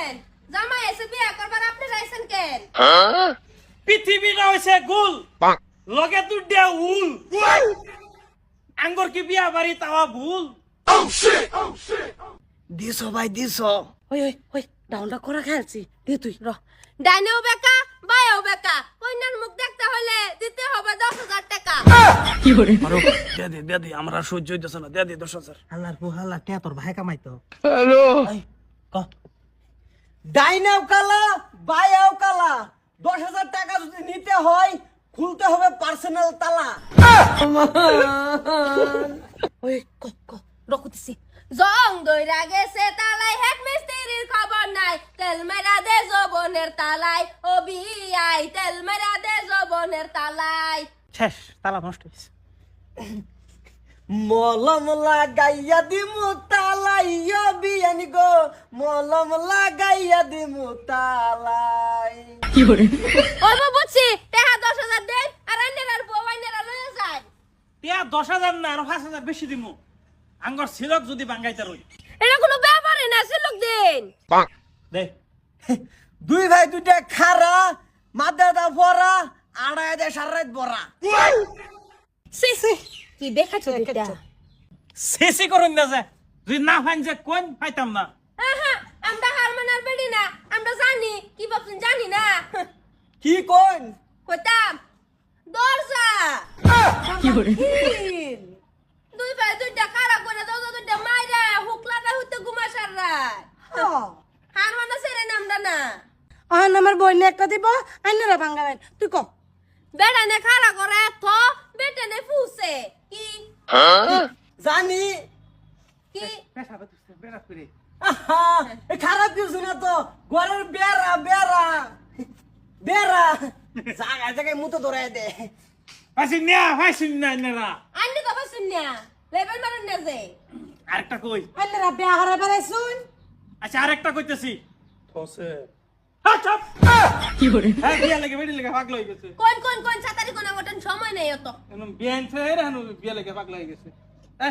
কেন জামাই এসে বিয়ে করবার আপনি রাইছেন কেন পৃথিবীটা হইছে গুল লগে দুডিয়া উল আঙ্গর কি বিয়া বাড়ি তাওয়া ভুল দিছো ভাই দিছো ওই ওই ওই ডাউনটা করা খেলছি দে তুই র ডাইনেও বেকা বাইও বেকা কইনার মুখ দেখতে হলে দিতে হবে 10,000 টাকা আরো দে দে আমরা সহ্য হইতেছ না দে 10,000 আল্লাহর পুহাল্লা টিয়া তোর ভাই কামাইতো ক ডাইনাও কালা বাইয়াও কালা 10,000 টাকা যদি নিতে হয় খুলতে হবে পার্সোনাল তালা ওই ক ক রকুতিছি জং দইরা গেছে তালাই হেড মিস্ত্রির খবর নাই তেল মেরা দে জবনের তালাই ও বিয়াই তেল মেরা দে জবনের তালাই শেষ তালা নষ্ট হইছে মলম লাগাইয়া দিমু তালাইয়া বিয়ানি গো মলম লাগাইয়া দিমু তালাই ওই বুঝছি টাকা 10,000 দেন আর আন্ডার বউয়াইনেরা লয়ে যায় টিয়া 10,000 না আরো 5,000 বেশি দিমু আঙ্গর সিলক যদি বাঙ্গাইতে রই এটা কোনো ব্যাপারই না সে লোক দিন দে দুই ভাই দুইটা খারা মাদাদা ভরা আড়াই দে সারাত ভরা সি কি দেখাচ্ছ এটা শেষই করুন না যে যদি না ফাইন যে কোন পাইতাম না আহা আমরা হারমানার বেডি না আমরা জানি কি ভাবছেন জানি না কি কোন কইতাম দরজা দুই ভাই দুইটা কারা করে দরজা দুইটা মাইরা হুকলাটা হইতে ঘুমাসার রাত হারমানা সেরে নামডা না আহান আমার বইনে একটা দিব আইনারা ভাঙাবেন তুই ক বেড়ানে খাড়া করে থ বেটানে ফুসে কি জানি কি পেশাবে তুই বেরা করে আহা, এ খারাপ কিছু না তো ঘরের বেড়া বেড়া বেড়া জায়গায় জায়গায় মুতো ধরাই দে ফাইছিন না নেরা আন্ডি তো বসুন না লেভেল মারুন না যে আরেকটা কই আইনারা বিয়া হারা বেড়াইছুন আচ্ছা আরেকটা কইতেছি ফসে হ্যাঁ চুপ কি করে হ্যাঁ বিয়া লাগে বেডি লাগে পাগল হই গেছে কোন কোন কোন ছাতারি কোন গোটন সময় নেই অত এনম বিয়ান ফের হানু বিয়া লাগে পাগল হই গেছে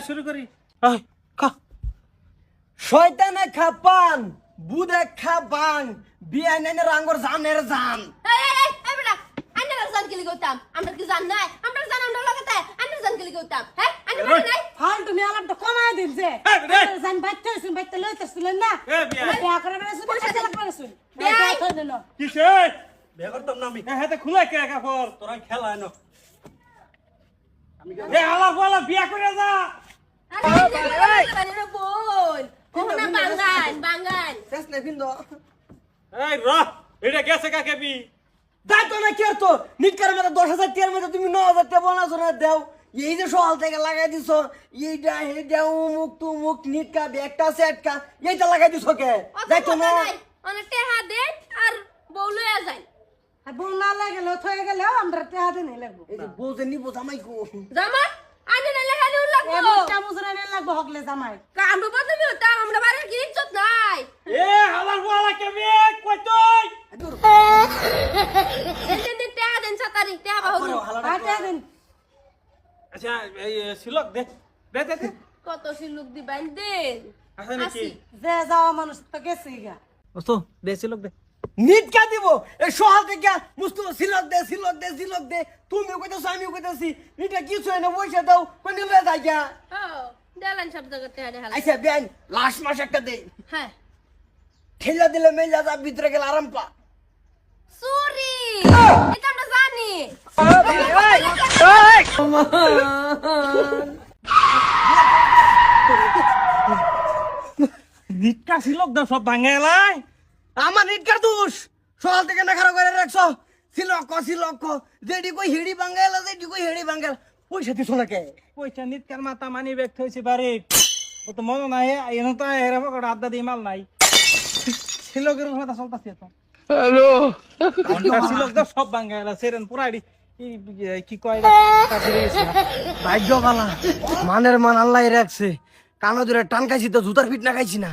শুরু করি শয়তানে খাপান বুদে খাবান বিয়ানের রাঙ্গর জানের জান এই বেটা আন্ডার জান কিলি গৌতাম আমরা কি জান নাই আমরা জান আমরা লাগাতে আন্ডার জান কিলি গৌতাম হ্যাঁ আন্ডার নাই ফাল তুমি আলাপটা কমায় দিন যে জান বাইতে হইছুন বাইতে লইতেছিলেন না বিয়া করে বেড়াইছুন পয়সা লাগবে বেড়াইছুন বিয়া করে দেন কিসে বিয়া করতাম না আমি হ্যাঁ খুলে কে কাপড় তোরা খেলা এনো এ আলা বলা বিয়া করে যা আরে বল কোনা বাঙ্গান বাঙ্গান শেষ না কিন্তু এই র এটা গেছে কাকে বি দাই তো না কে তো নিটকার মধ্যে 10,000 টিয়ার মধ্যে তুমি 9,000 টিয়া বানাছো না দেও এই যে সকাল থেকে লাগাই দিছো এইটা হেডা উমুক তুমুক নিটকা ব্যাগটা সেটকা এইটা লাগাই দিছো কে দেখ তো না অনেক টেহা দে আর বউ লইয়া যায় আর বউ না লাগে লো থয়ে গেলে আমরা টেহা দিন লাগবো এই যে বউতে নিব জামাই গো জামা আনে নালে হানি লাগবো এমনটা মুজরা নে লাগবো হকলে জামাই কামড় বদমি হতাম আমরা বাড়ির কি ইজ্জত নাই এ হালার বলা কে বি কই তুই দিন টেহা দেন ছাতারি টেহা বাহু আটা দিন আচ্ছা এই সিলক দে দে দে দে কত সিলুক দিবেন দেন আছে নাকি যে যাওয়া মানুষ তো গেছে গা ওস্তো দে সিলক দে নিটকা দিব এই সকাল থেকে মুস্তু সিলক দে সিলক দে সিলক দে তুমি কইতাছো আমি কইতাছি এটা কিছু না পয়সা দাও কোন লয়ে যাই গা ও দেলান সব জায়গা টেহা দেখাল আচ্ছা বেন লাস্ট মাস একটা দে হ্যাঁ ঠেলা দিলে মেলা যা ভিতরে গেল আরাম পা সুরি এটা আমরা জানি নিটকা সিলক দে সব ভাঙে এলাই আমার নিটকার দোষ সকাল থেকে না খারাপ করে রাখছো সিলক যেডি কই হিড়ি বাঙ্গাল যেডি কই হিড়ি বাঙ্গাল পয়সা দিছো না কে পয়সা নিটকার মাথা মানি ব্যাগ থইছি বাড়ি ও তো মনে নাই এনো তো এরা পকড় আড্ডা দি মাল নাই সিলকের কথা চলতাছে তো হ্যালো সিলক দে সব ভাঙে এলা সেরেন পুরাই কি কয় ভাগ্য বালা মানের মান আল্লাহ রাখছে কানো ধরে টান খাইছি তো জুতার ফিট না খাইছি না